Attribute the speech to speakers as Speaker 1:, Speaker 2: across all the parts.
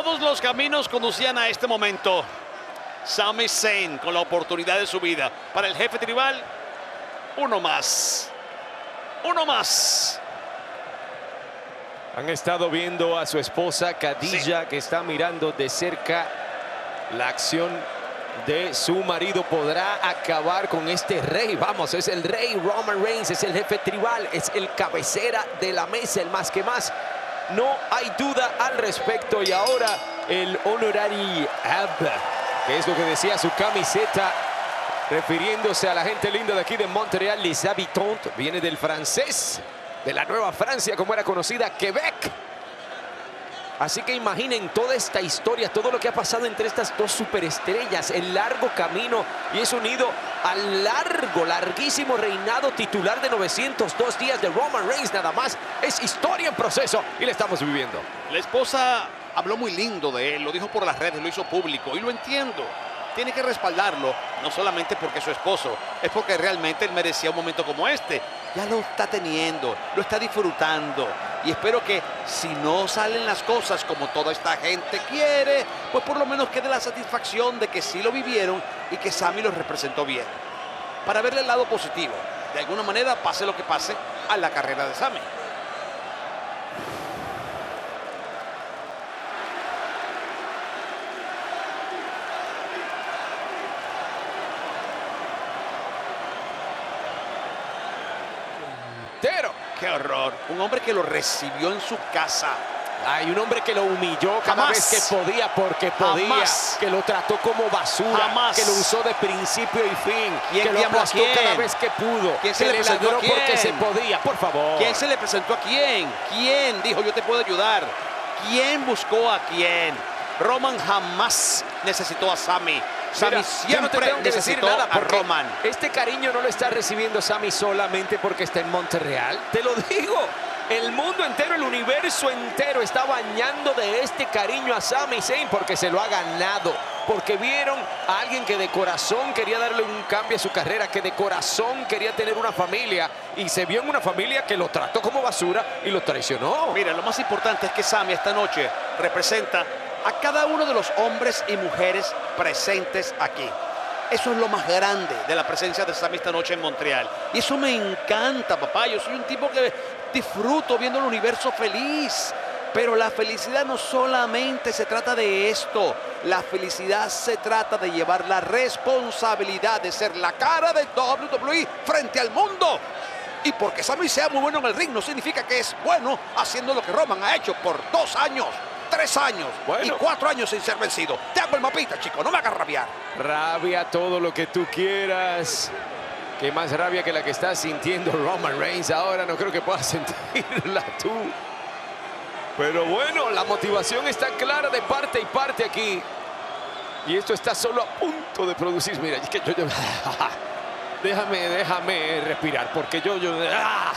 Speaker 1: Todos los caminos conducían a este momento. Sami Zayn con la oportunidad de su vida. Para el jefe tribal, uno más. Uno más.
Speaker 2: Han estado viendo a su esposa Khadija, sí, que está mirando de cerca la acción de su marido. ¿Podrá acabar con este rey? Vamos, es el rey Roman Reigns, es el jefe tribal, es el cabecera de la mesa, el más que más. No hay duda al respecto. Y ahora el honorary Ab, que es lo que decía su camiseta, refiriéndose a la gente linda de aquí de Montreal, les habitants, viene del francés, de la Nueva Francia, como era conocida, Quebec. Así que imaginen toda esta historia, todo lo que ha pasado entre estas dos superestrellas, el largo camino, y es unido al larguísimo reinado titular de 902 días de Roman Reigns. Nada más, es historia en proceso y la estamos viviendo.
Speaker 1: La esposa habló muy lindo de él, lo dijo por las redes, lo hizo público, y lo entiendo. Tiene que respaldarlo, no solamente porque es su esposo, es porque realmente él merecía un momento como este. Ya lo está teniendo, lo está disfrutando. Y espero que si no salen las cosas como toda esta gente quiere, pues por lo menos quede la satisfacción de que sí lo vivieron y que Sami los representó bien. Para verle el lado positivo, de alguna manera, pase lo que pase, a la carrera de Sami. ¡Qué horror! Un hombre que lo recibió en su casa.
Speaker 2: Hay un hombre que lo humilló cada vez que podía, porque podía.
Speaker 1: Jamás.
Speaker 2: Que lo trató como basura.
Speaker 1: Jamás.
Speaker 2: Que lo usó de principio y fin.
Speaker 1: ¿Quién
Speaker 2: que lo aplastó cada vez que pudo.
Speaker 1: ¿Quién se
Speaker 2: que
Speaker 1: le presentó a quién?
Speaker 2: Porque se podía, por favor.
Speaker 1: ¿Quién se le presentó a quién? ¿Quién dijo yo te puedo ayudar? ¿Quién buscó a quién? Roman jamás necesitó a Sami. Sami siempre necesitó a Roman.
Speaker 2: Este cariño no lo está recibiendo Sami solamente porque está en Montreal. Te lo digo. El mundo entero, el universo entero está bañando de este cariño a Sami Zayn porque se lo ha ganado. Porque vieron a alguien que de corazón quería darle un cambio a su carrera, que de corazón quería tener una familia, y se vio en una familia que lo trató como basura y lo traicionó.
Speaker 1: Mira, lo más importante es que Sami esta noche representa a cada uno de los hombres y mujeres presentes aquí. Eso es lo más grande de la presencia de Sami esta noche en Montreal. Y eso me encanta, papá. Yo soy un tipo que disfruto viendo el universo feliz. Pero la felicidad no solamente se trata de esto. La felicidad se trata de llevar la responsabilidad de ser la cara de WWE frente al mundo. Y porque Sami sea muy bueno en el ring no significa que es bueno haciendo lo que Roman ha hecho por 2 años. 3 años y 4 años sin ser vencido. Te hago el mapita, chico, no me hagas rabiar.
Speaker 2: Rabia todo lo que tú quieras. Qué más rabia que la que está sintiendo Roman Reigns ahora. No creo que puedas sentirla tú. Pero bueno, la motivación está clara de parte y parte aquí. Y esto está solo a punto de producir. Mira, es que yo déjame respirar, porque yo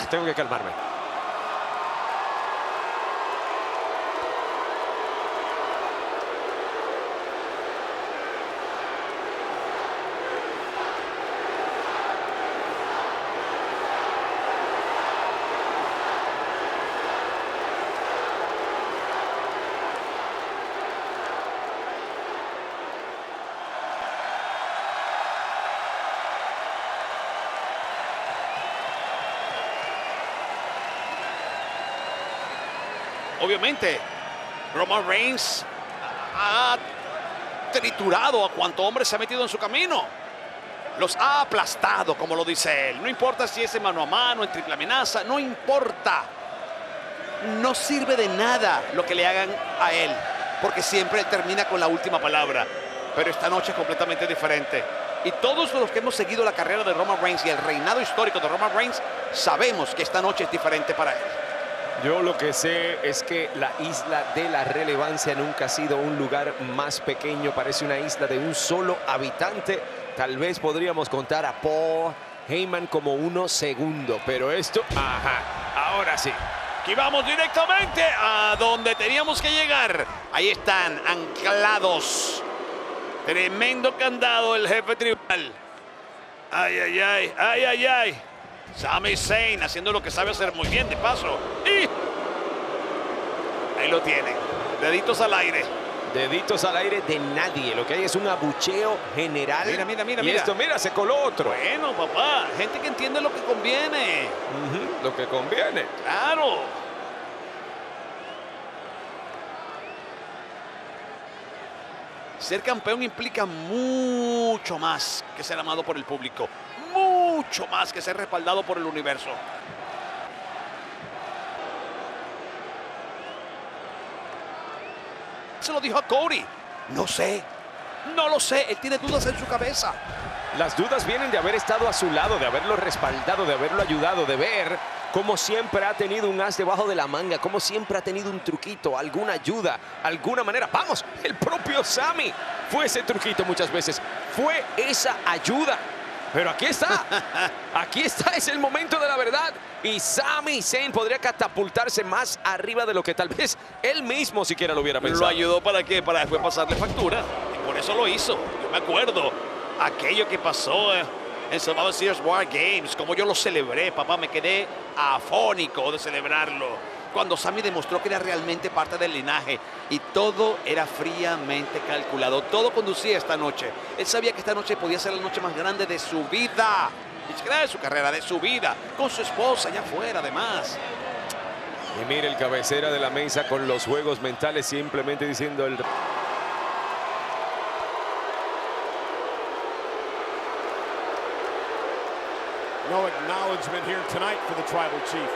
Speaker 2: tengo que calmarme.
Speaker 1: Obviamente, Roman Reigns ha triturado a cuanto hombre se ha metido en su camino. Los ha aplastado, como lo dice él. No importa si es en mano a mano, en triple amenaza, no importa. No sirve de nada lo que le hagan a él, porque siempre él termina con la última palabra. Pero esta noche es completamente diferente. Y todos los que hemos seguido la carrera de Roman Reigns y el reinado histórico de Roman Reigns, sabemos que esta noche es diferente para él.
Speaker 2: Yo lo que sé es que la isla de la relevancia nunca ha sido un lugar más pequeño. Parece una isla de un solo habitante. Tal vez podríamos contar a Paul Heyman como uno segundo. Pero esto, ahora sí.
Speaker 1: Aquí vamos directamente a donde teníamos que llegar. Ahí están, anclados. Tremendo candado el jefe tribal. Ay, ay, ay, ay, ay, ay. Sami Zayn haciendo lo que sabe hacer muy bien, de paso. Y ahí lo tienen. Deditos al aire.
Speaker 2: Deditos al aire de nadie. Lo que hay es un abucheo general.
Speaker 1: Mira.
Speaker 2: Esto, mira, se coló otro.
Speaker 1: Bueno, papá, gente que entiende lo que conviene.
Speaker 2: Lo que conviene.
Speaker 1: Claro. Ser campeón implica mucho más que ser amado por el público. Mucho más que ser respaldado por el universo. Se lo dijo a Cody. No sé. No lo sé. Él tiene dudas en su cabeza.
Speaker 2: Las dudas vienen de haber estado a su lado, de haberlo respaldado, de haberlo ayudado, de ver cómo siempre ha tenido un as debajo de la manga, cómo siempre ha tenido un truquito, alguna ayuda, alguna manera. ¡Vamos! El propio Sami fue ese truquito muchas veces. Fue esa ayuda. Pero aquí está. Aquí está. Es el momento de la verdad. Y Sami Zayn podría catapultarse más arriba de lo que tal vez él mismo siquiera lo hubiera pensado.
Speaker 1: ¿Lo ayudó para qué? Para después pasarle factura. Y por eso lo hizo. Yo me acuerdo. Aquello que pasó en Survivor Series War Games. Como yo lo celebré, papá. Me quedé afónico de celebrarlo. Cuando Sami demostró que era realmente parte del linaje y todo era fríamente calculado. Todo conducía esta noche. Él sabía que esta noche podía ser la noche más grande de su vida. Ni siquiera de su carrera, de su vida. Con su esposa allá afuera, además.
Speaker 2: Y mire el cabecera de la mesa con los juegos mentales simplemente diciendo el...
Speaker 3: No acknowledgement here tonight for the Tribal Chief.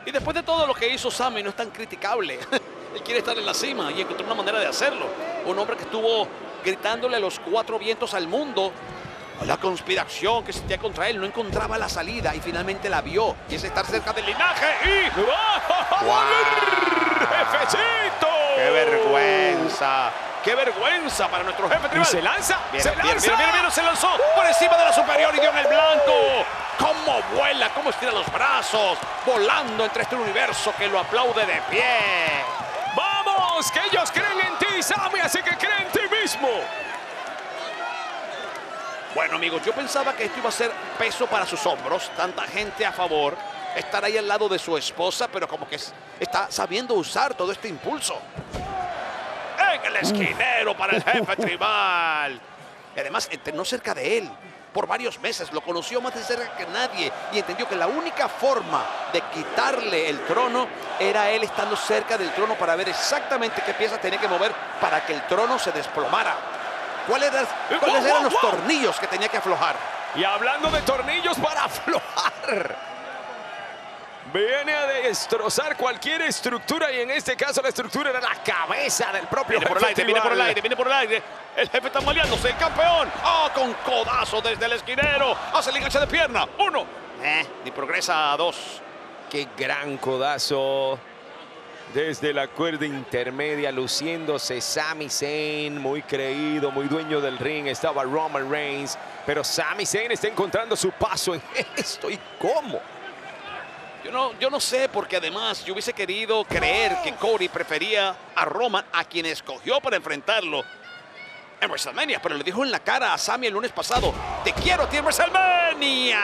Speaker 1: Y después de todo lo que hizo Sami, no es tan criticable. Él quiere estar en la cima y encontró una manera de hacerlo. Un hombre que estuvo gritándole a los cuatro vientos al mundo. La conspiración que sentía contra él, no encontraba la salida y finalmente la vio. Y es estar cerca del linaje y...
Speaker 2: ¡Wow! ¡Jefecito!
Speaker 1: ¡Qué vergüenza! ¡Qué vergüenza para nuestro jefe tribal!
Speaker 2: Y se lanza,
Speaker 1: Mira, se lanzó por encima de la superior y dio en el blanco. ¡Cómo vuela! ¡Cómo estira los brazos! Volando entre este universo que lo aplaude de pie.
Speaker 2: ¡Vamos! ¡Que ellos creen en ti, Sami! ¡Así que creen en ti mismo!
Speaker 1: Bueno, amigos, yo pensaba que esto iba a ser peso para sus hombros. Tanta gente a favor. Estar ahí al lado de su esposa, pero como que está sabiendo usar todo este impulso. En el esquinero para el jefe tribal. Y además, entrenó cerca de él por varios meses. Lo conoció más de cerca que nadie. Y entendió que la única forma de quitarle el trono era él estando cerca del trono para ver exactamente qué piezas tenía que mover para que el trono se desplomara. ¿Cuáles eran los tornillos que tenía que aflojar?
Speaker 2: Y hablando de tornillos para aflojar, viene a destrozar cualquier estructura y en este caso la estructura era la cabeza del propio
Speaker 1: Viene por el aire. El jefe está maleándose, el campeón. Con codazo desde el esquinero. Hace el enganche de pierna. 1. Ni progresa a 2.
Speaker 2: Qué gran codazo. Desde la cuerda intermedia, luciéndose Sami Zayn, muy creído, muy dueño del ring. Estaba Roman Reigns, pero Sami Zayn está encontrando su paso en esto. ¿Y cómo?
Speaker 1: Yo no sé, porque además yo hubiese querido creer que Cody prefería a Roman, a quien escogió para enfrentarlo en WrestleMania, pero le dijo en la cara a Sami el lunes pasado: te quiero a ti en WrestleMania.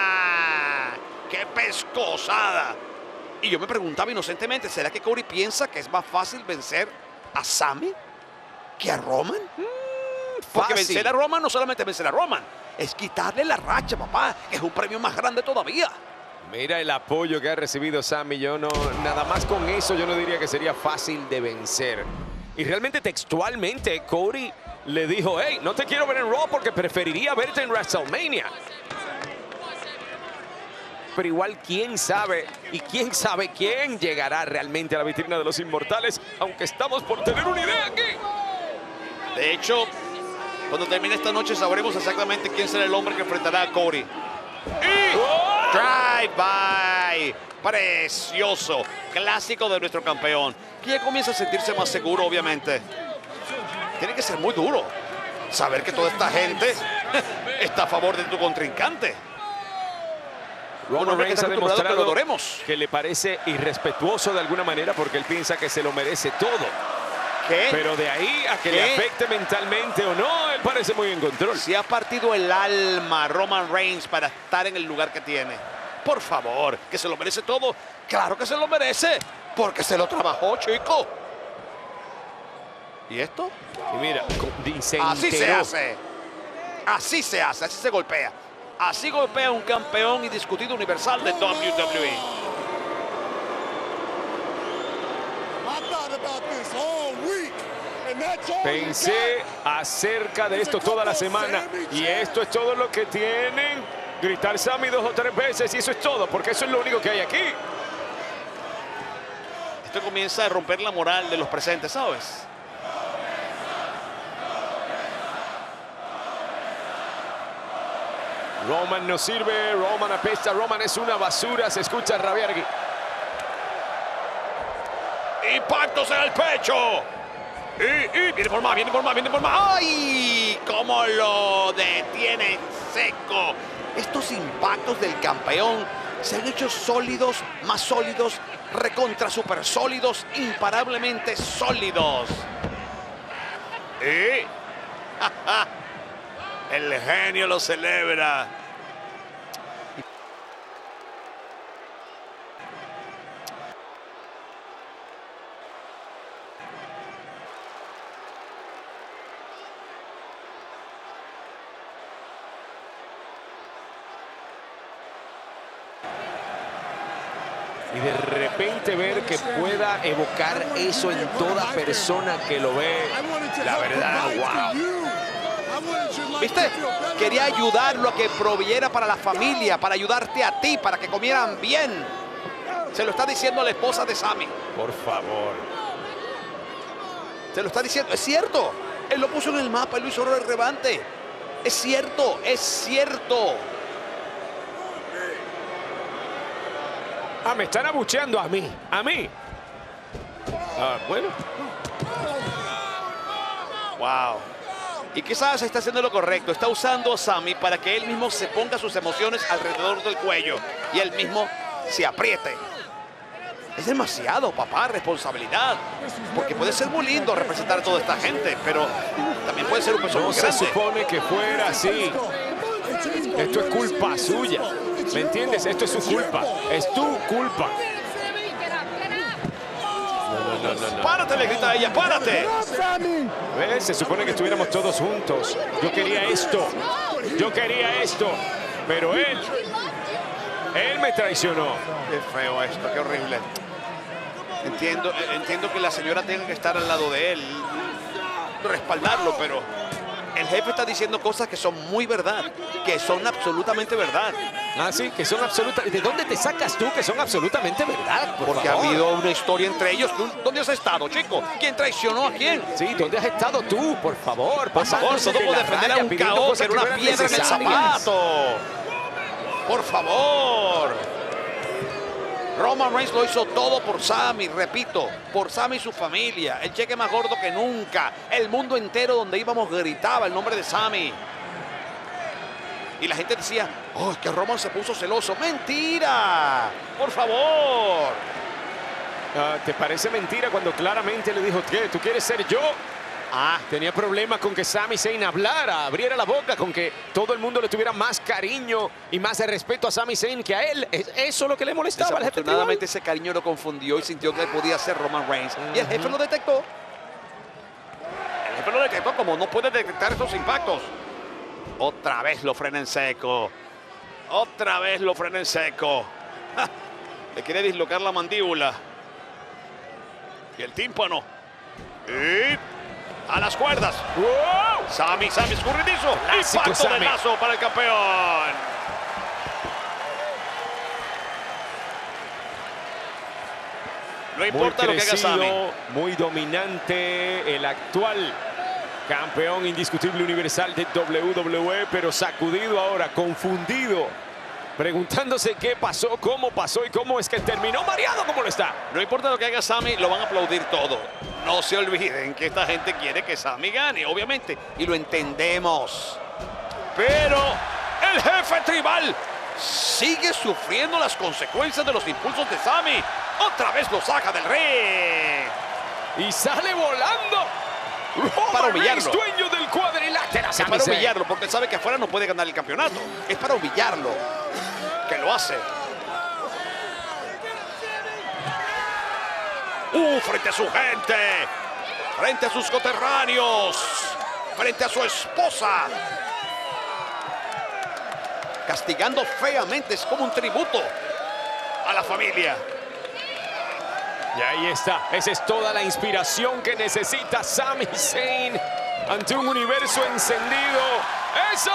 Speaker 1: ¡Qué pescosada! Y yo me preguntaba inocentemente, ¿será que Cody piensa que es más fácil vencer a Sami que a Roman? Porque vencer a Roman no solamente vencer a Roman, es quitarle la racha, papá, que es un premio más grande todavía.
Speaker 2: Mira el apoyo que ha recibido Sami. Nada más con eso yo no diría que sería fácil de vencer. Y realmente textualmente Cody le dijo: hey, no te quiero ver en Raw porque preferiría verte en WrestleMania. Pero igual, quién sabe, y quién sabe quién llegará realmente a la vitrina de los inmortales, aunque estamos por tener una idea aquí.
Speaker 1: De hecho, cuando termine esta noche sabremos exactamente quién será el hombre que enfrentará a Cody. Y drive-by, precioso, clásico de nuestro campeón, que ya comienza a sentirse más seguro, obviamente. Tiene que ser muy duro saber que toda esta gente está a favor de tu contrincante.
Speaker 2: Roman Reigns ha demostrado
Speaker 1: que
Speaker 2: le parece irrespetuoso de alguna manera porque él piensa que se lo merece todo.
Speaker 1: ¿Qué?
Speaker 2: Pero de ahí a que
Speaker 1: ¿Qué?
Speaker 2: le afecte mentalmente o no, él parece muy en control.
Speaker 1: Se ha partido el alma Roman Reigns para estar en el lugar que tiene. Por favor, que se lo merece todo. Claro que se lo merece, porque se lo trabajó, chico. ¿Y esto?
Speaker 2: Y mira, se
Speaker 1: Así se
Speaker 2: enteró.
Speaker 1: hace. Así se hace, así se golpea. Así golpea un campeón indiscutido universal de WWE.
Speaker 2: Pensé acerca de esto toda la semana y esto es todo lo que tienen. Gritar Sami 2 o 3 veces y eso es todo, porque eso es lo único que hay aquí.
Speaker 1: Esto comienza a romper la moral de los presentes, ¿sabes?
Speaker 2: Roman no sirve, Roman apesta, Roman es una basura, se escucha rabiar aquí.
Speaker 1: Impactos en el pecho. Y viene por más, viene por más, viene por más. ¡Ay! ¿Cómo lo detiene en seco? Estos impactos del campeón se han hecho sólidos, más sólidos, recontra super sólidos, imparablemente sólidos. Y el genio lo celebra.
Speaker 2: Y de repente ver que pueda evocar eso en toda persona que lo ve, la verdad, wow.
Speaker 1: ¿Viste? Quería ayudarlo a que proveyera para la familia, para ayudarte a ti, para que comieran bien. Se lo está diciendo a la esposa de Sami.
Speaker 2: Por favor.
Speaker 1: Se lo está diciendo. Es cierto. Él lo puso en el mapa, él lo hizo relevante. Es cierto, es cierto.
Speaker 2: Ah, me están abucheando a mí, a mí. Ah, bueno.
Speaker 1: Wow. Y quizás está haciendo lo correcto. Está usando a Sami para que él mismo se ponga sus emociones alrededor del cuello y él mismo se apriete. Es demasiado, papá, responsabilidad. Porque puede ser muy lindo representar a toda esta gente, pero también puede ser un peso
Speaker 2: No
Speaker 1: muy
Speaker 2: se
Speaker 1: grande.
Speaker 2: supone que fuera así. Esto es culpa suya. ¿Me entiendes? Esto es su culpa. Es tu culpa. No.
Speaker 1: ¡Párate!, le grita a ella, ¡párate!
Speaker 2: ¿Ves? Se supone que estuviéramos todos juntos. Yo quería esto. Yo quería esto. Pero él me traicionó.
Speaker 1: Qué feo esto, qué horrible. Entiendo que la señora tenga que estar al lado de él, respaldarlo, pero el jefe está diciendo cosas que son muy verdad, que son absolutamente verdad.
Speaker 2: Ah, sí, que son absolutamente... ¿De dónde te sacas tú que son absolutamente verdad?
Speaker 1: Porque ha habido una historia entre ellos. ¿Dónde has estado, chico? ¿Quién traicionó a quién?
Speaker 2: Sí, ¿dónde has estado tú? Por favor,
Speaker 1: Por favor, todo por defender a un caos, era una piedra en el zapato. Por favor. Roman Reigns lo hizo todo por Sami, repito, por Sami y su familia. El cheque más gordo que nunca. El mundo entero donde íbamos gritaba el nombre de Sami. Y la gente decía, oh, es que Roman se puso celoso. ¡Mentira! ¡Por favor!
Speaker 2: ¿Te parece mentira cuando claramente le dijo, ¿qué? ¿Tú quieres ser yo? Ah, tenía problemas con que Sami Zayn hablara, abriera la boca, con que todo el mundo le tuviera más cariño y más de respeto a Sami Zayn que a él. Eso es lo que le molestaba al jefe tribal.
Speaker 1: Desafortunadamente ese cariño lo confundió y sintió que podía ser Roman Reigns. Y el jefe lo detectó. El jefe lo detectó como no puede detectar estos impactos. Otra vez lo frena en seco. Otra vez lo frena en seco. ¡Ja! Le quiere dislocar la mandíbula. Y el tímpano. Y a las cuerdas.
Speaker 2: ¡Wow!
Speaker 1: Sami, escurridizo.
Speaker 2: Clásico
Speaker 1: Impacto de
Speaker 2: Sami.
Speaker 1: lazo para el campeón. No importa lo que haga Sami.
Speaker 2: Muy dominante, el actual campeón indiscutible universal de WWE, pero sacudido ahora, confundido, preguntándose qué pasó y cómo es que terminó mareado como lo está.
Speaker 1: No importa lo que haga Sami, lo van a aplaudir todo. No se olviden que esta gente quiere que Sami gane, obviamente, y lo entendemos. Pero el jefe tribal sigue sufriendo las consecuencias de los impulsos de Sami. Otra vez lo saca del ring.
Speaker 2: Y sale volando.
Speaker 1: Para
Speaker 2: Roman Reigns,
Speaker 1: humillarlo.
Speaker 2: dueño del cuadrilátero.
Speaker 1: Es
Speaker 2: Sami
Speaker 1: para
Speaker 2: Zayn.
Speaker 1: humillarlo, porque él sabe que afuera no puede ganar el campeonato. Es para humillarlo. Que lo hace. Frente a su gente. Frente a sus coterráneos. Frente a su esposa. Castigando feamente. Es como un tributo a la familia.
Speaker 2: Y ahí está. Esa es toda la inspiración que necesita Sami Zayn ante un universo encendido. ¡Eso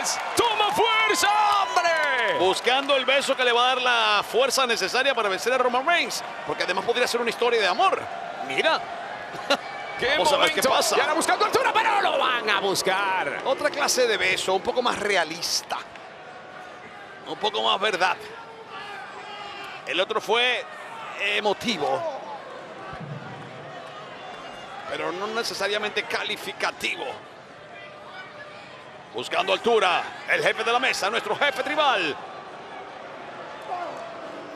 Speaker 2: es! ¡Toma fuerza, hombre!
Speaker 1: Buscando el beso que le va a dar la fuerza necesaria para vencer a Roman Reigns. Porque además podría ser una historia de amor. Mira.
Speaker 2: ¡Qué
Speaker 1: Vamos a ver
Speaker 2: momento!
Speaker 1: qué pasa.
Speaker 2: Y ahora buscando altura, pero lo van a buscar.
Speaker 1: Otra clase de beso, un poco más realista. Un poco más verdad. El otro fue emotivo. Pero no necesariamente calificativo. Buscando altura. El jefe de la mesa, nuestro jefe tribal.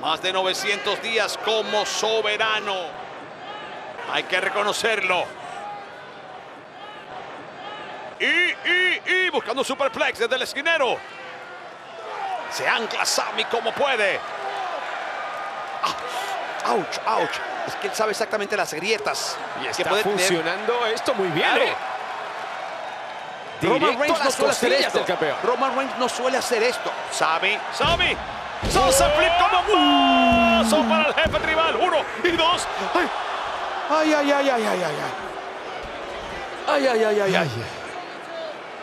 Speaker 1: Más de 900 días como soberano. Hay que reconocerlo. Y buscando superplex desde el esquinero. Se ancla Sami como puede. ¡Auch! ¡Auch! Es que él sabe exactamente las grietas.
Speaker 2: Y
Speaker 1: que
Speaker 2: está
Speaker 1: puede tener.
Speaker 2: funcionando esto muy bien.
Speaker 1: Claro. Roman
Speaker 2: Directo
Speaker 1: Reigns
Speaker 2: a
Speaker 1: no
Speaker 2: las
Speaker 1: suele hacer
Speaker 2: costillas
Speaker 1: esto.
Speaker 2: del campeón.
Speaker 1: Roman Reigns no suele hacer esto. Sami. Salsa flip como paso para el jefe tribal. 1 y 2. Ay.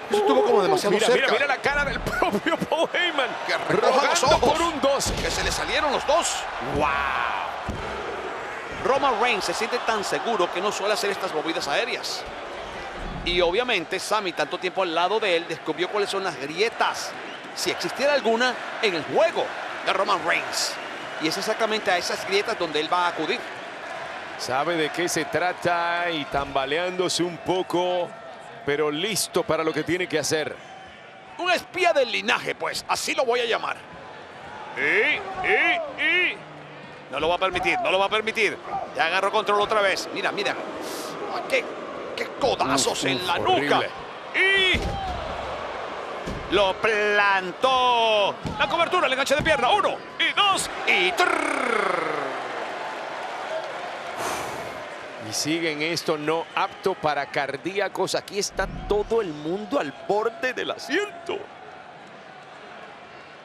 Speaker 1: Eso estuvo como demasiado cerca.
Speaker 2: Mira la cara del propio Paul Heyman.
Speaker 1: Que recoja los
Speaker 2: Rogando
Speaker 1: ojos.
Speaker 2: por un 2.
Speaker 1: Que se le salieron los dos.
Speaker 2: ¡Wow!
Speaker 1: Roman Reigns se siente tan seguro que no suele hacer estas movidas aéreas. Y obviamente Sami, tanto tiempo al lado de él, descubrió cuáles son las grietas, si existiera alguna, en el juego de Roman Reigns. Y es exactamente a esas grietas donde él va a acudir.
Speaker 2: Sabe de qué se trata y tambaleándose un poco, pero listo para lo que tiene que hacer.
Speaker 1: Un espía del linaje, pues, así lo voy a llamar. No lo va a permitir. Ya agarró control otra vez. Mira. Qué codazos en la nuca.
Speaker 2: Horrible.
Speaker 1: Y lo plantó. La cobertura, el enganche de pierna. 1 y 2 y
Speaker 2: Y siguen esto no apto para cardíacos. Aquí está todo el mundo al borde del asiento.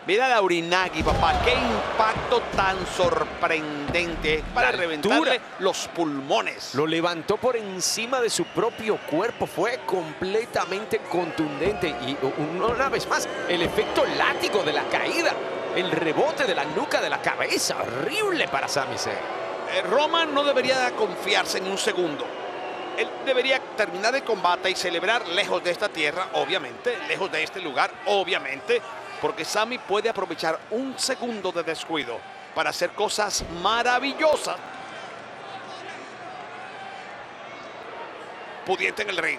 Speaker 1: Mira la Urinagi, papá. Qué impacto tan sorprendente para
Speaker 2: La
Speaker 1: reventarle
Speaker 2: altura.
Speaker 1: los pulmones.
Speaker 2: Lo levantó por encima de su propio cuerpo. Fue completamente contundente. Y una vez más, el efecto látigo de la caída. El rebote de la nuca de la cabeza. Horrible para Sami Zayn.
Speaker 1: Roman no debería confiarse ni un segundo. Él debería terminar el combate y celebrar lejos de esta tierra, obviamente, lejos de este lugar, obviamente, porque Sami puede aprovechar un segundo de descuido para hacer cosas maravillosas. Pudiente en el ring.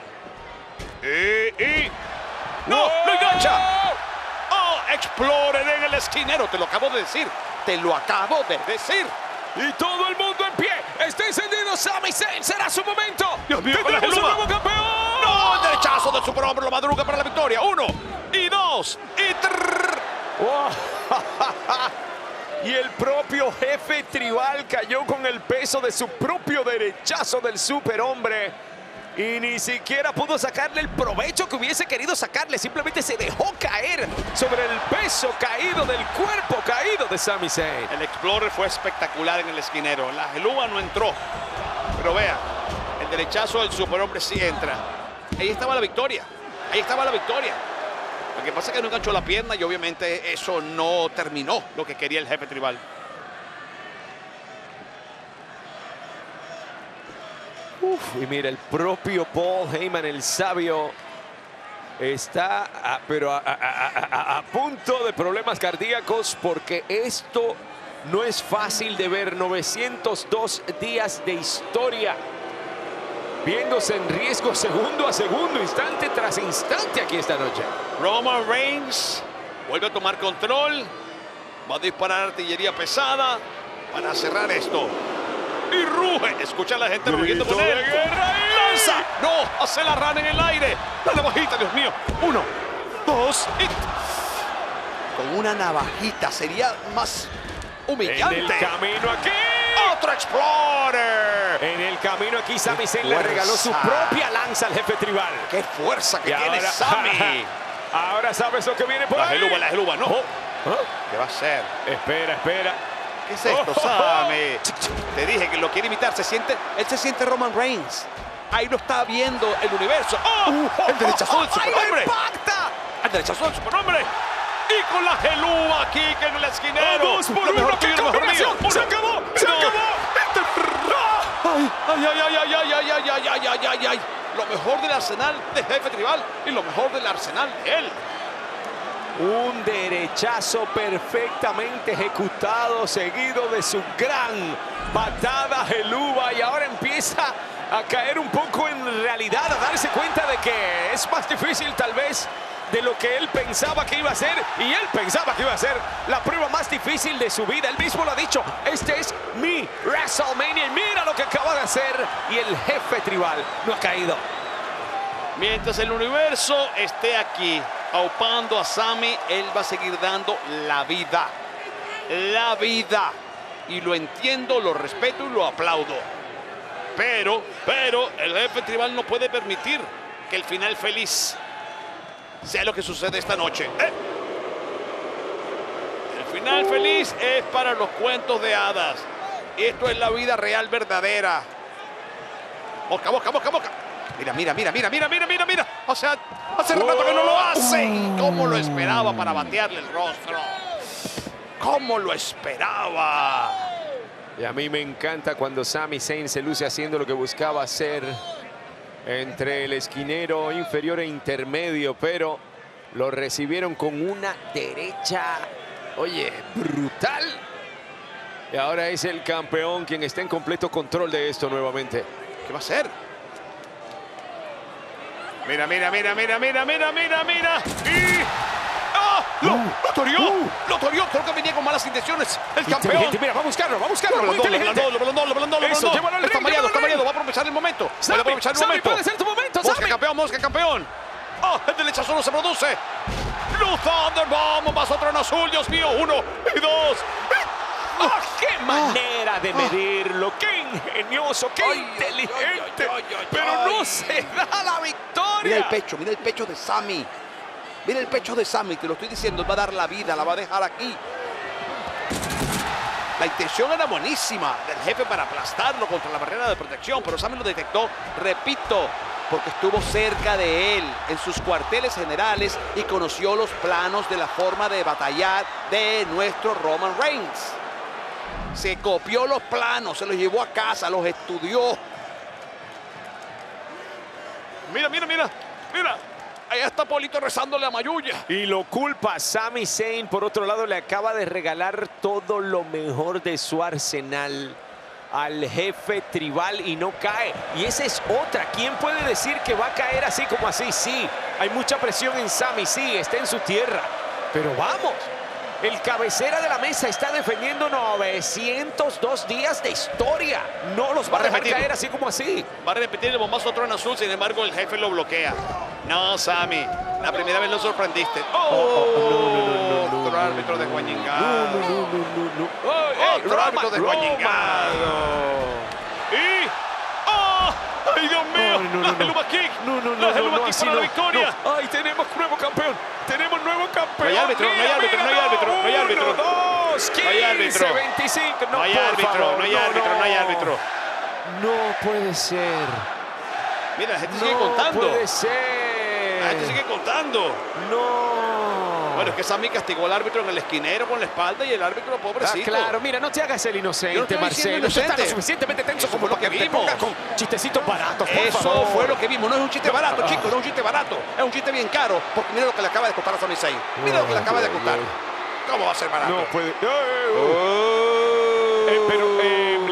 Speaker 1: ¡No! ¡Lo engancha! ¡Oh! ¡Explorer en el esquinero! Te lo acabo de decir.
Speaker 2: Y todo el mundo en pie. Está encendido Sami Zayn. Será su momento.
Speaker 1: Dios mío, con la
Speaker 2: ¡Tendremos un
Speaker 1: Heluma.
Speaker 2: nuevo campeón!
Speaker 1: ¡No! El derechazo del superhombre lo madruga para la victoria. 1 y 2 y 3.
Speaker 2: Y el propio jefe tribal cayó con el peso de su propio derechazo del superhombre. Y ni siquiera pudo sacarle el provecho que hubiese querido sacarle. Simplemente se dejó caer sobre el peso caído del cuerpo caído de Sami Zayn.
Speaker 1: El Explorer fue espectacular en el esquinero. La Heluma no entró. Pero vea, el derechazo del superhombre sí entra. Ahí estaba la victoria. Lo que pasa es que no enganchó la pierna y obviamente eso no terminó lo que quería el jefe tribal.
Speaker 2: Y mira, el propio Paul Heyman, el sabio, está a punto de problemas cardíacos porque esto no es fácil de ver. 902 días de historia viéndose en riesgo segundo a segundo, instante tras instante aquí esta noche.
Speaker 1: Roman Reigns vuelve a tomar control. Va a disparar artillería pesada para cerrar esto. y ruge. Escucha a la gente rugiendo con
Speaker 2: Grito
Speaker 1: él.
Speaker 2: de guerra y-
Speaker 1: ¡Lanza! ¡No! Hace la rana en el aire. La navajita, Dios mío. 1, 2 y... Con una navajita sería más humillante.
Speaker 2: En el camino aquí.
Speaker 1: ¡Otro Explorer!
Speaker 2: En el camino aquí, Sami Zayn le
Speaker 1: fuerza!
Speaker 2: regaló su propia lanza al jefe tribal.
Speaker 1: ¡Qué fuerza que
Speaker 2: Y
Speaker 1: tiene
Speaker 2: ahora-
Speaker 1: Sami!
Speaker 2: Ahora sabes lo que viene por
Speaker 1: La
Speaker 2: ahí.
Speaker 1: geluba, no. ¿Qué va a hacer?
Speaker 2: Espera.
Speaker 1: ¿Qué es esto, Sami? Te dije que lo quiere imitar. Él se siente Roman Reigns. Ahí lo está viendo el universo. El derechazo del superhombre. El derechazo del superhombre. Y con la geluba aquí que en el esquinero.
Speaker 2: 2 por
Speaker 1: Lo
Speaker 2: 1,
Speaker 1: mejor
Speaker 2: qué
Speaker 1: tuyo, lo mejor mío.
Speaker 2: combinación. Se acabó.
Speaker 1: Ay. Lo mejor del arsenal de jefe tribal y lo mejor del arsenal de él.
Speaker 2: Un derechazo perfectamente ejecutado, seguido de su gran patada geluba, y ahora empieza a caer un poco en realidad, a darse cuenta de que es más difícil tal vez de lo que él pensaba que iba a ser, y él pensaba que iba a ser la prueba más difícil de su vida. Él mismo lo ha dicho, este es mi WrestleMania, y mira lo que acaba de hacer, y el jefe tribal no ha caído.
Speaker 1: Mientras el universo esté aquí aupando a Sami, él va a seguir dando la vida. La vida. Y lo entiendo, lo respeto y lo aplaudo. Pero el jefe tribal no puede permitir que el final feliz sea lo que sucede esta noche. El final feliz es para los cuentos de hadas. Esto es la vida real verdadera. Boca. Mira. O sea, hace rato que no lo hace. ¿Cómo lo esperaba para batearle el rostro? ¿Cómo lo esperaba?
Speaker 2: Y a mí me encanta cuando Sami Zayn se luce haciendo lo que buscaba hacer entre el esquinero inferior e intermedio, pero lo recibieron con una derecha, oye, brutal. Y ahora es el campeón quien está en completo control de esto nuevamente.
Speaker 1: ¿Qué va a hacer? Mira. Y... ¡ah! ¡Lo toreó! Creo que venía con malas intenciones. El campeón.
Speaker 2: Inteligente, mira, va a buscarlo.
Speaker 1: Lo blandó.
Speaker 2: Eso, llévalo al ring,
Speaker 1: Está mareado. Va a aprovechar el momento.
Speaker 2: Sami, puede ser tu momento, Sami.
Speaker 1: Mosca campeón. El derechazo no se produce. Blue Thunderbomb, más otro en azul, Dios mío. 1 y 2.
Speaker 2: ¡Qué manera de medirlo! ¡Qué ingenioso! ¡Qué inteligente! Pero no se da la victoria.
Speaker 1: Mira el pecho de Sami. Mira el pecho de Sami, te lo estoy diciendo. Él va a dar la vida, la va a dejar aquí. La intención era buenísima del jefe para aplastarlo contra la barrera de protección, pero Sami lo detectó, repito, porque estuvo cerca de él en sus cuarteles generales y conoció los planos de la forma de batallar de nuestro Roman Reigns. Se copió los planos, se los llevó a casa, los estudió. Mira. Allá está Polito rezándole a Mayuya.
Speaker 2: Y lo culpa Sami Zayn. Por otro lado, le acaba de regalar todo lo mejor de su arsenal al jefe tribal y no cae. Y esa es otra. ¿Quién puede decir que va a caer así como así? Sí, hay mucha presión en Sami, sí, está en su tierra. Pero vamos, el cabecera de la mesa está defendiendo 902 días de historia. No los va a dejar caer así como así.
Speaker 1: Va a repetir el bombazo otro en azul, sin embargo el jefe lo bloquea. No, Sami, la primera vez lo sorprendiste. Otro árbitro de Guañingado. Otro árbitro de Guañingado. Y... ¡ay, Dios mío! La Helluva Kick. La Helluva Kick para la victoria.
Speaker 2: ¡Ay, tenemos nuevo campeón! ¡Tenemos nuevo campeón!
Speaker 1: No hay árbitro.
Speaker 2: 15, 25.
Speaker 1: No hay árbitro.
Speaker 2: No puede ser.
Speaker 1: Mira, la gente sigue contando.
Speaker 2: No puede ser.
Speaker 1: La gente sigue contando.
Speaker 2: No.
Speaker 1: Bueno, es que Sami castigó al árbitro en el esquinero con la espalda y el árbitro, pobrecito.
Speaker 2: Claro, mira, no te hagas el inocente, Marcelo. Tú estás lo suficientemente tenso como lo que te pongas con chistecitos baratos, por
Speaker 1: Eso
Speaker 2: favor.
Speaker 1: fue lo que vimos. No es un chiste barato, chicos, no es un chiste barato. Es un chiste bien caro, porque mira lo que le acaba de costar a Sami Zayn. Mira lo que le acaba de costar. ¿Cómo va a ser barato?
Speaker 2: No puede.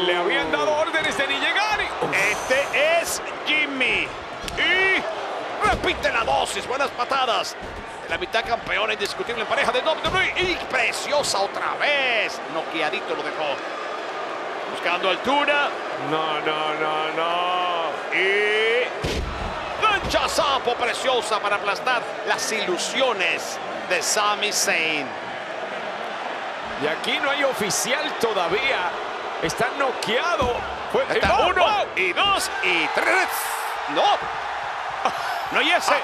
Speaker 2: Le habían dado órdenes de ni llegar.
Speaker 1: Este es Jimmy. Y repite la dosis. Buenas patadas. La mitad campeona indiscutible en pareja de WWE. Y preciosa otra vez. Noqueadito lo dejó. buscando altura.
Speaker 2: No.
Speaker 1: Y planchazapo preciosa para aplastar las ilusiones de Sami Zayn.
Speaker 2: Y aquí no hay oficial todavía. Está noqueado.
Speaker 1: Está uno, y dos, y tres. No hay ese.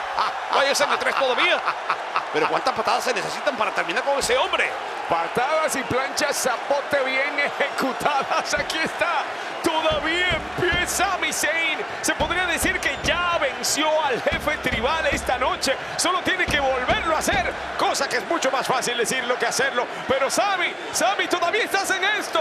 Speaker 1: No hay ese en el tres todavía. Pero ¿cuántas patadas se necesitan para terminar con ese hombre?
Speaker 2: Patadas y planchas zapote bien ejecutadas. Aquí está. Todavía empieza Sami Zayn. Se podría decir que ya venció al jefe tribal esta noche. Solo tiene que volverlo a hacer. Cosa que es mucho más fácil decirlo que hacerlo. Pero Sami, todavía estás en esto.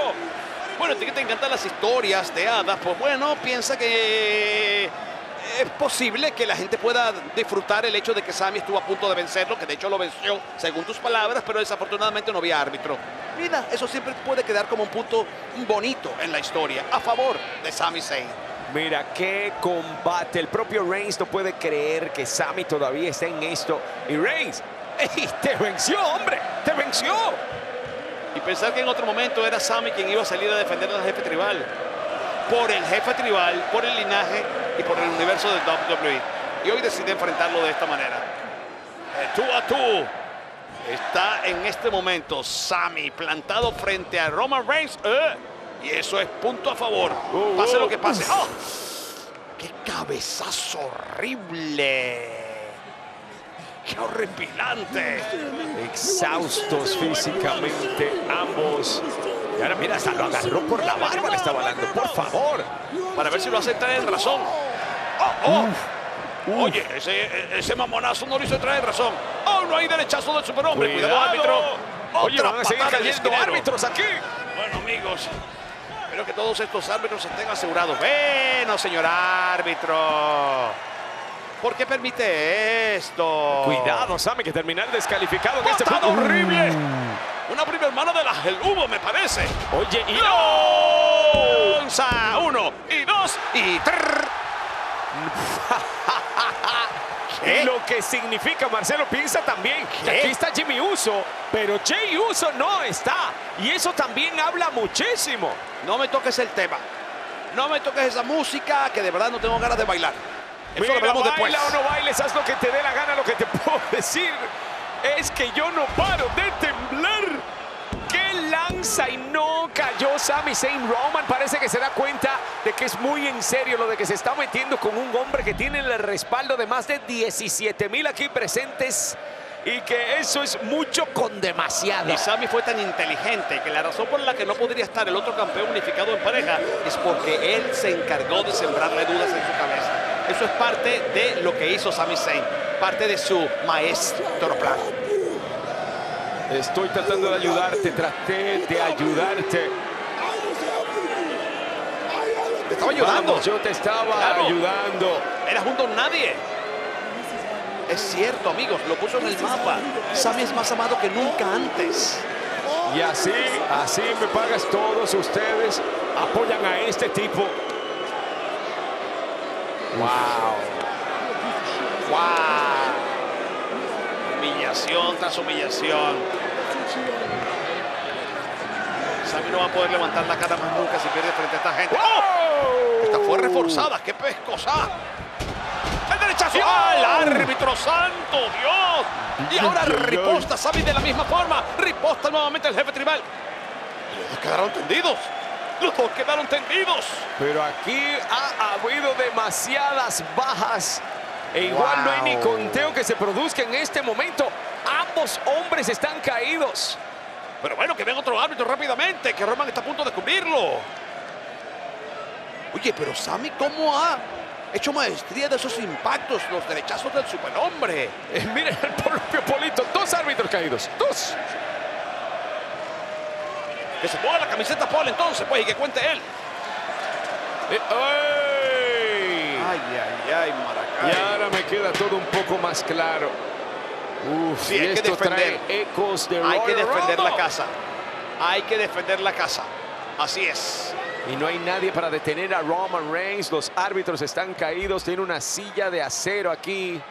Speaker 1: Bueno, a ti que te encantan las historias de hadas, pues bueno, piensa que es posible que la gente pueda disfrutar el hecho de que Sami estuvo a punto de vencerlo, que de hecho lo venció según tus palabras, pero desafortunadamente no había árbitro. Mira, eso siempre puede quedar como un punto bonito en la historia, a favor de Sami Zayn.
Speaker 2: Mira, qué combate. El propio Reigns no puede creer que Sami todavía está en esto. Y Reigns, ¡ey, te venció, hombre! ¡Te venció!
Speaker 1: Y pensar que en otro momento era Sami quien iba a salir a defender al jefe tribal. Por el jefe tribal, por el linaje y por el universo de WWE. Y hoy decide enfrentarlo de esta manera. Tú a tú. Está en este momento Sami plantado frente a Roman Reigns. Y eso es punto a favor. Pase lo que pase. ¡Oh! ¡Qué cabezazo horrible! ¡Qué horripilante!
Speaker 2: Exhaustos físicamente ambos. Y ahora mira, hasta lo agarró por la barba, le estaba dando. Por favor.
Speaker 1: Para ver si lo hace entrar en razón. Oye, ese mamonazo no lo hizo entrar en razón. No hay derechazo del superhombre. Cuidado, árbitro.
Speaker 2: Oye, van a seguir cayendo árbitros aquí.
Speaker 1: Bueno, amigos, espero que todos estos árbitros estén asegurados. Bueno, señor árbitro, ¿por qué permite esto?
Speaker 2: Cuidado, Sami, que terminar descalificado en este punto horrible.
Speaker 1: Una primera mano de la Gelubo, me parece.
Speaker 2: Oye, y
Speaker 1: lanza 1, y 2, y 3.
Speaker 2: Y lo que significa, Marcelo, piensa también que aquí está Jimmy Uso, pero Jey Uso no está. Y eso también habla muchísimo.
Speaker 1: No me toques el tema. No me toques esa música que de verdad no tengo ganas de bailar. Eso lo hablamos después.
Speaker 2: Baila o no bailes, haz lo que te dé la gana. Lo que te puedo decir es que yo no paro de temblar. ¡Qué lanza! Y no cayó Sami Zayn. Roman parece que se da cuenta de que es muy en serio lo de que se está metiendo con un hombre que tiene el respaldo de más de 17,000 aquí presentes. Y que eso es mucho con demasiado.
Speaker 1: Y Sami fue tan inteligente que la razón por la que no podría estar el otro campeón unificado en pareja es porque él se encargó de sembrarle dudas en su cabeza. Eso es parte de lo que hizo Sami Zayn, parte de su maestro plan.
Speaker 2: Estoy tratando de ayudarte, traté de ayudarte.
Speaker 1: Te estaba ayudando.
Speaker 2: Vamos, yo te estaba ayudando.
Speaker 1: Eras un don nadie. Es cierto, amigos, lo puso en el mapa. Sami es más amado que nunca antes.
Speaker 2: Y así me pagas todos ustedes. Apoyan a este tipo.
Speaker 1: Wow. Wow. Humillación tras humillación. Sami no va a poder levantar la cara más nunca si pierde frente a esta gente. ¡Oh! Esta fue reforzada. ¡Qué pescosa! ¡El derechazo! ¡Al árbitro santo! ¡Dios! Y ahora riposta Sami de la misma forma. Riposta nuevamente el jefe tribal. Los dos quedaron tendidos. Los dos quedaron tendidos.
Speaker 2: Pero aquí ha habido demasiadas bajas. E igual no hay ni conteo que se produzca en este momento. Ambos hombres están caídos.
Speaker 1: Pero bueno, que venga otro árbitro rápidamente, que Roman está a punto de cubrirlo. Oye, pero Sami, ¿cómo ha hecho maestría de esos impactos, los derechazos del superhombre?
Speaker 2: Miren el propio Polito, 2 árbitros caídos, 2.
Speaker 1: Que se ponga la camiseta Paul entonces, pues, y que cuente él. Ay, Maracay.
Speaker 2: Y ahora me queda todo un poco más claro.
Speaker 1: Sí, hay que defender.
Speaker 2: Ecos de
Speaker 1: hay que defender
Speaker 2: Rumble.
Speaker 1: la casa. Hay que defender la casa. Así es.
Speaker 2: Y no hay nadie para detener a Roman Reigns. Los árbitros están caídos. Tiene una silla de acero aquí.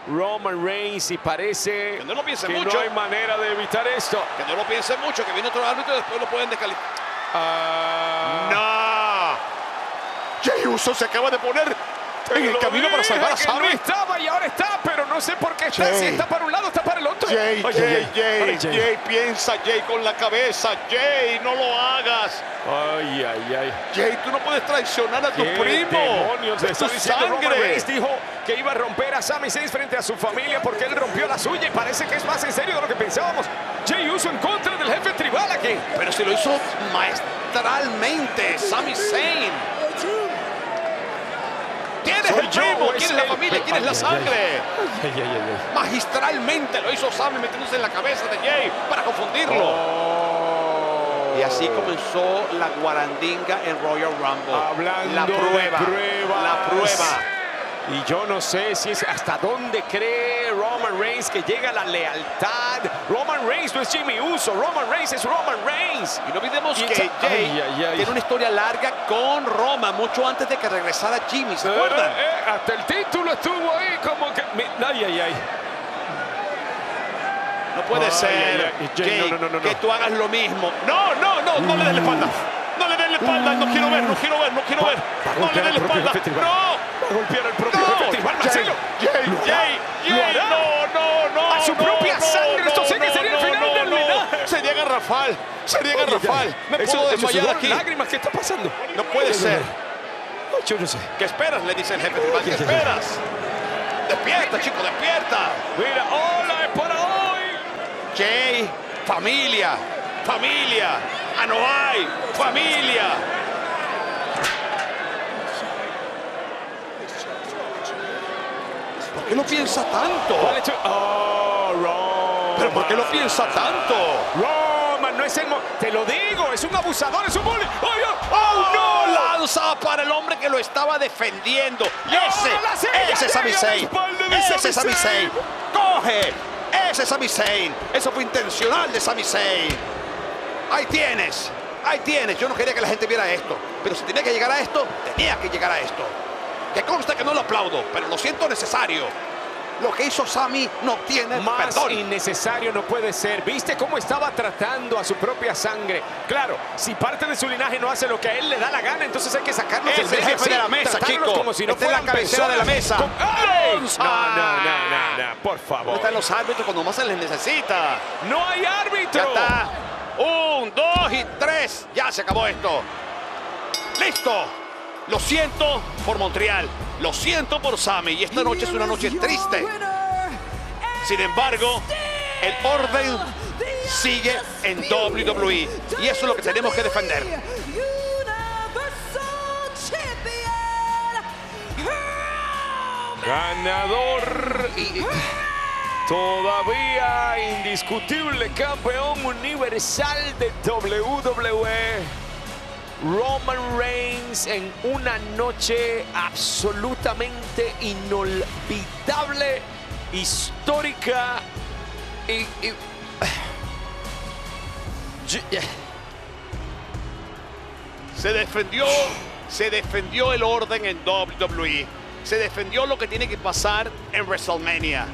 Speaker 2: Roman Reigns, y parece
Speaker 1: que no lo piense
Speaker 2: que
Speaker 1: mucho.
Speaker 2: No hay manera de evitar esto.
Speaker 1: Que no lo piense mucho, que viene otro árbitro y después lo pueden descalificar. ¡No! Jey Uso se acaba de poner en el camino para salvar a Sami.
Speaker 2: No estaba y ahora está, pero no sé por qué está.
Speaker 1: Jey.
Speaker 2: Si está para un lado, está para el otro.
Speaker 1: Jey,
Speaker 2: Ay,
Speaker 1: Jey, piensa Jey con la cabeza. Jey, no lo hagas.
Speaker 2: Ay, ay, ay.
Speaker 1: Jey, tú no puedes traicionar a tu
Speaker 2: ¿Qué
Speaker 1: primo.
Speaker 2: demonios le
Speaker 1: Es tu
Speaker 2: está diciendo? Roman
Speaker 1: sangre.
Speaker 2: Reigns dijo que iba a romper a Sami Zayn frente a su familia porque él rompió la suya y parece que es más en serio de lo que pensábamos. Jey Uso en contra del jefe tribal aquí.
Speaker 1: Pero si lo hizo maestralmente Sami Zayn. ¿Quién es el primo? ¿Quién es la familia? ¿Quién es la sangre? Magistralmente lo hizo Sami metiéndose en la cabeza de Jey para confundirlo. Y así comenzó la guarandinga en Royal Rumble.
Speaker 2: Hablando
Speaker 1: la prueba,
Speaker 2: de pruebas.
Speaker 1: la prueba.
Speaker 2: Y yo no sé si es hasta dónde cree Roman Reigns que llega la lealtad. Roman Reigns no es Jimmy Uso, Roman Reigns es Roman Reigns.
Speaker 1: Y no olvidemos que
Speaker 2: Ay,
Speaker 1: Jey
Speaker 2: ay, ay.
Speaker 1: tiene una historia larga con Roma, mucho antes de que regresara Jimmy, ¿se acuerdan?
Speaker 2: Hasta el título estuvo ahí como que... Ay, ay, ay.
Speaker 1: No puede
Speaker 2: Ay,
Speaker 1: ser,
Speaker 2: ay, ay.
Speaker 1: Jey,
Speaker 2: No.
Speaker 1: que tú hagas lo mismo. No le des la espalda. No le des la espalda, no quiero ver. No le des la espalda. No.
Speaker 2: Va a golpear al propio jefe tribal, Marcelo.
Speaker 1: Jey,
Speaker 2: ¿Lo hará?
Speaker 1: no.
Speaker 2: A su propia sangre, esto sé que sería el final del linaje.
Speaker 1: Sería garrafal. Me
Speaker 2: Eso,
Speaker 1: puedo
Speaker 2: eso
Speaker 1: desmayar
Speaker 2: sudor,
Speaker 1: aquí.
Speaker 2: lágrimas, ¿qué está pasando?
Speaker 1: No puede ser.
Speaker 2: Yo no sé.
Speaker 1: ¿Qué esperas? Le dice el jefe tribal. ¿Qué esperas? Despierta, chico, despierta.
Speaker 2: Mira, hola, es para hoy.
Speaker 1: Jey, familia. Anoa'i, familia. ¿Por qué lo piensa tanto?
Speaker 2: Oh, Roman.
Speaker 1: ¿Pero por qué lo piensa tanto?
Speaker 2: Roman, no es el... Te lo digo, es un abusador, es un bully.
Speaker 1: ¡Oh, no! Lanza para el hombre que lo estaba defendiendo. Ese es Sami Zayn. Ese es Sami Zayn. ¡Coge! Ese es Sami Zayn. Eso fue intencional de Sami Zayn. Ahí tienes. Yo no quería que la gente viera esto. Pero si tenía que llegar a esto, tenía que llegar a esto. Que consta que no lo aplaudo, pero lo siento necesario. Lo que hizo Sami no tiene
Speaker 2: Más
Speaker 1: perdón.
Speaker 2: innecesario no puede ser. ¿Viste cómo estaba tratando a su propia sangre? Claro, si parte de su linaje no hace lo que a él le da la gana, entonces hay que sacarlos
Speaker 1: Es el jefe de la mesa, chico.
Speaker 2: como si no
Speaker 1: Esta es la
Speaker 2: fueran
Speaker 1: cabecera de la mesa.
Speaker 2: ¡Ay!
Speaker 1: ¡Lanza!
Speaker 2: No, por
Speaker 1: ¿Dónde
Speaker 2: favor.
Speaker 1: están los árbitros cuando más se les necesita?
Speaker 2: ¡No hay árbitro!
Speaker 1: Ya está. 1, 2 y 3. Ya se acabó esto. ¡Listo! Lo siento por Montreal. Lo siento por Sami. Y esta noche es una noche triste. Sin embargo, el orden sigue en WWE. Y eso es lo que tenemos que defender.
Speaker 2: Ganador y todavía indiscutible campeón universal de WWE. Roman Reigns en una noche absolutamente inolvidable, histórica
Speaker 1: Se defendió el orden en WWE. Se defendió lo que tiene que pasar en WrestleMania.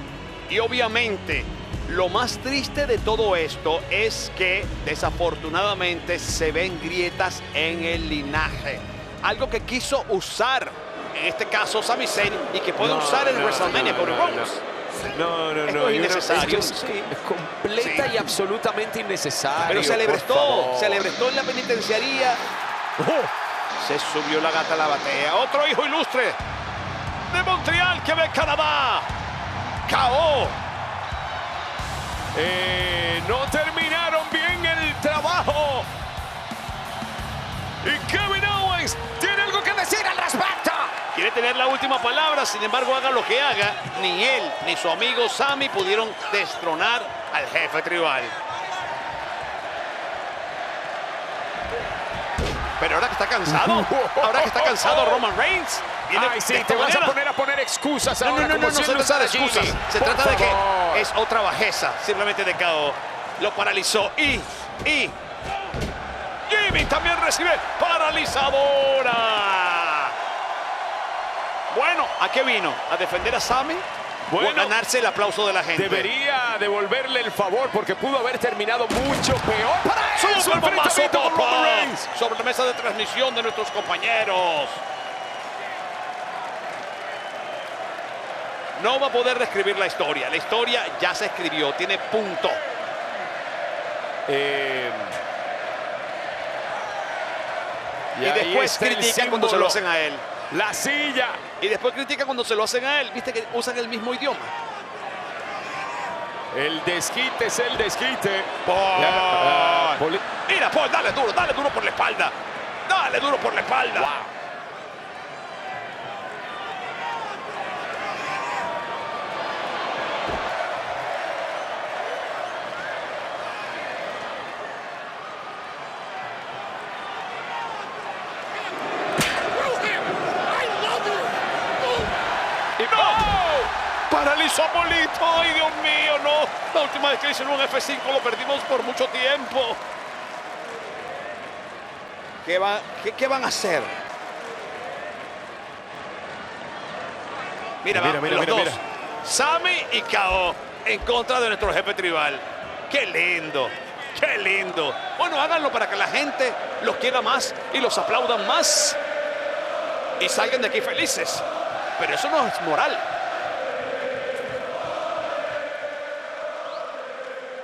Speaker 1: Y obviamente, lo más triste de todo esto es que desafortunadamente se ven grietas en el linaje. Algo que quiso usar, en este caso Sami Zayn, y que puede usar en WrestleMania con Rhodes.
Speaker 2: No.
Speaker 1: Esto es innecesario.
Speaker 2: Es completa y absolutamente innecesario.
Speaker 1: Pero se le
Speaker 2: por
Speaker 1: prestó
Speaker 2: favor.
Speaker 1: en la penitenciaría. Se subió la gata a la batea. Otro hijo ilustre de Montreal, Quebec, Canadá. KO.
Speaker 2: No terminaron bien el trabajo. Y Kevin Owens tiene algo que decir al respecto.
Speaker 1: Quiere tener la última palabra, sin embargo, haga lo que haga, ni él ni su amigo Sami pudieron destronar al jefe tribal. Pero ahora que está cansado, Roman Reigns.
Speaker 2: Ay, sí, te vas a poner excusas ahora.
Speaker 1: No se trata de
Speaker 2: Jimmy.
Speaker 1: excusas. Se
Speaker 2: Por
Speaker 1: trata de que
Speaker 2: favor.
Speaker 1: es otra bajeza, simplemente de KO. Lo paralizó y Jimmy también recibe paralizadora. Bueno, ¿a qué vino? ¿A defender a Sami?
Speaker 2: Bueno,
Speaker 1: o ganarse el aplauso de la gente.
Speaker 2: Debería devolverle el favor porque pudo haber terminado mucho peor para él. Su enfrentamiento con Roman Reigns.
Speaker 1: Sobre la mesa de transmisión de nuestros compañeros. No va a poder describir la historia. La historia ya se escribió, tiene punto. Y después critica cuando se lo hacen a él.
Speaker 2: La silla.
Speaker 1: Y después critica cuando se lo hacen a él. Viste que usan el mismo idioma.
Speaker 2: El desquite es el desquite.
Speaker 1: Mira, Paul, dale duro por la espalda. Dale duro por la espalda.
Speaker 2: Wow.
Speaker 1: Paralizó a Polito. Ay, Dios mío, no. La última vez que hicieron un F5 lo perdimos por mucho tiempo. ¿Qué van a hacer? Mira, los dos. Sami y KO en contra de nuestro jefe tribal. ¡Qué lindo! ¡Qué lindo! Bueno, háganlo para que la gente los quiera más y los aplaudan más. Y salgan de aquí felices. Pero eso no es moral.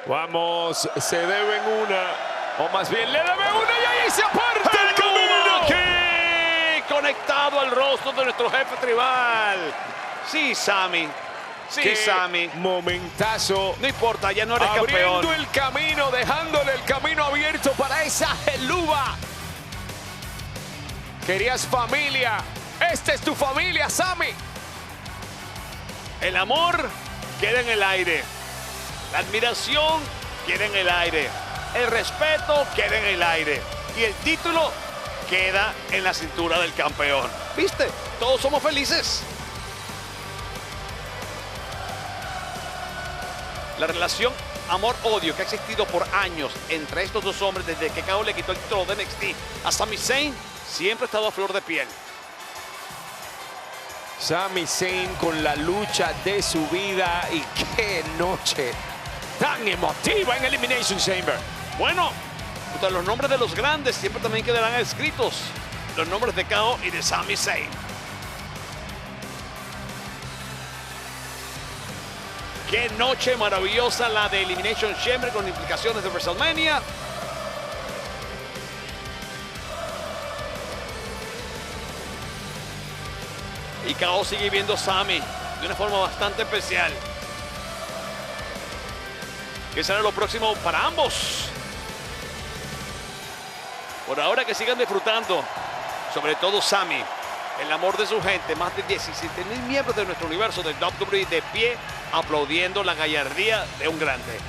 Speaker 2: Vamos, se deben una, o más bien le debe una y ahí se aparta el camino.
Speaker 1: Aquí, conectado al rostro de nuestro jefe tribal. Sí, Sami. Sí,
Speaker 2: Qué
Speaker 1: Sami.
Speaker 2: Momentazo.
Speaker 1: No importa, ya no eres
Speaker 2: Abriendo
Speaker 1: campeón.
Speaker 2: el camino, dejándole el camino abierto para esa Helluva. Querías familia. Esta es tu familia, Sami.
Speaker 1: El amor queda en el aire. La admiración queda en el aire. El respeto queda en el aire. Y el título queda en la cintura del campeón. ¿Viste? Todos somos felices. La relación amor-odio que ha existido por años entre estos dos hombres desde que KO le quitó el título de NXT a Sami Zayn siempre ha estado a flor de piel.
Speaker 2: Sami Zayn con la lucha de su vida y qué noche tan emotiva en Elimination Chamber.
Speaker 1: Bueno, los nombres de los grandes siempre también quedarán escritos. Los nombres de KO y de Sami Zayn. Qué noche maravillosa la de Elimination Chamber con implicaciones de WrestleMania. Y KO sigue viendo a Sami de una forma bastante especial. ¿Qué será lo próximo para ambos? Por ahora que sigan disfrutando, sobre todo Sami, el amor de su gente, más de 17,000 miembros de nuestro universo del WWE de pie, aplaudiendo la gallardía de un grande.